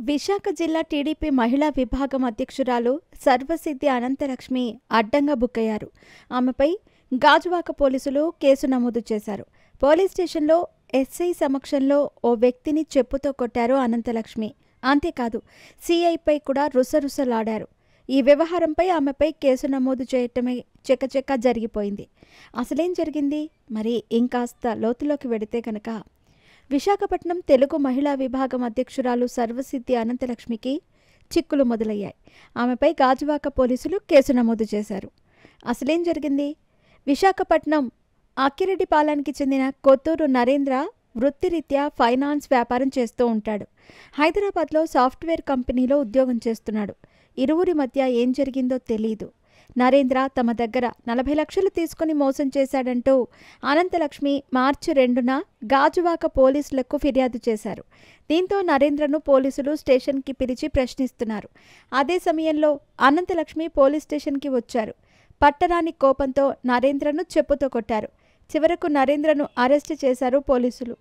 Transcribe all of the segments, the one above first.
విశాఖ జిల్లా టీడీపీ మహిళా విభాగం అధ్యక్షురాలు సర్వసిద్ధి అనంతలక్ష్మి అడ్డంగా బుక్కయ్యారు. ఆమెపై గాజువాక పోలీసులు కేసు నమోదు చేశారు. పోలీస్ స్టేషన్లో ఎస్ఐ సమక్షంలో ఓ వ్యక్తిని చెప్పుతో కొట్టారు అనంతలక్ష్మి. అంతేకాదు సీఐపై కూడా రుసరుసలాడారు. ఈ వ్యవహారంపై ఆమెపై కేసు నమోదు చేయటమే చెకచెకా జరిగిపోయింది. అసలేం జరిగింది? మరి ఇంకాస్త లోతులోకి వెడితే కనుక విశాఖపట్నం తెలుగు మహిళా విభాగం అధ్యక్షురాలు సర్వసిద్ధి అనంతలక్ష్మికి చిక్కులు మొదలయ్యాయి. ఆమెపై గాజువాక పోలీసులు కేసు నమోదు చేశారు. అసలేం జరిగింది? విశాఖపట్నం అక్కిరెడ్డిపాలెంకి చెందిన కొత్తూరు నరేంద్ర వృత్తిరీత్యా ఫైనాన్స్ వ్యాపారం చేస్తూ ఉంటాడు. హైదరాబాద్లో సాఫ్ట్వేర్ కంపెనీలో ఉద్యోగం చేస్తున్నాడు. ఇరువురి మధ్య ఏం జరిగిందో తెలీదు. నరేంద్ర తమ దగ్గర 40 లక్షలు తీసుకుని మోసం చేశాడంటూ అనంతలక్ష్మి మార్చి 2న గాజువాక పోలీసులకు ఫిర్యాదు చేశారు. దీంతో నరేంద్రను పోలీసులు స్టేషన్కి పిలిచి ప్రశ్నిస్తున్నారు. అదే సమయంలో అనంతలక్ష్మి పోలీస్ స్టేషన్కి వచ్చారు. పట్టరాని కోపంతో నరేంద్రను చెప్పుతో కొట్టారు. చివరకు నరేంద్రను అరెస్టు చేశారు పోలీసులు.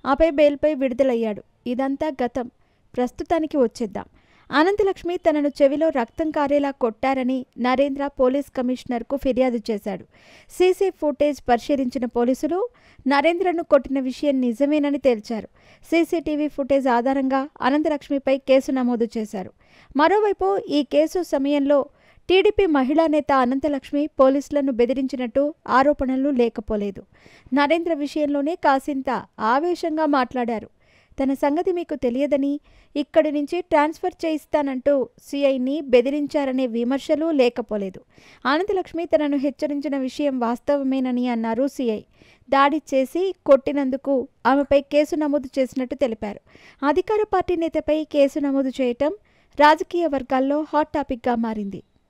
ఆపై బెయిల్పై విడుదలయ్యాడు. ఇదంతా గతం. ప్రస్తుతానికి వచ్చేద్దాం. అనంతలక్ష్మి తనను చెవిలో రక్తం కారేలా కొట్టారని నరేంద్ర పోలీస్ కమిషనర్కు ఫిర్యాదు చేశాడు. సీసీ ఫుటేజ్ పరిశీలించిన పోలీసులు నరేంద్రను కొట్టిన విషయం నిజమేనని తేల్చారు. సీసీటీవీ ఫుటేజ్ ఆధారంగా అనంతలక్ష్మిపై కేసు నమోదు చేశారు. మరోవైపు ఈ కేసు సమయంలో టీడీపీ మహిళా నేత అనంతలక్ష్మి పోలీసులను బెదిరించినట్టు ఆరోపణలు లేకపోలేదు. నరేంద్ర విషయంలోనే కాసింత ఆవేశంగా మాట్లాడారు. తన సంగతి మీకు తెలియదని, ఇక్కడి నుంచి ట్రాన్స్ఫర్ చేయిస్తానంటూ సీఐని బెదిరించారనే విమర్శలు లేకపోలేదు. అనంతలక్ష్మి తనను హెచ్చరించిన విషయం వాస్తవమేనని అన్నారు సీఐ. దాడి చేసి కొట్టినందుకు ఆమెపై కేసు నమోదు చేసినట్టు తెలిపారు. అధికార పార్టీ నేతపై కేసు నమోదు చేయటం రాజకీయ వర్గాల్లో హాట్ టాపిక్గా మారింది.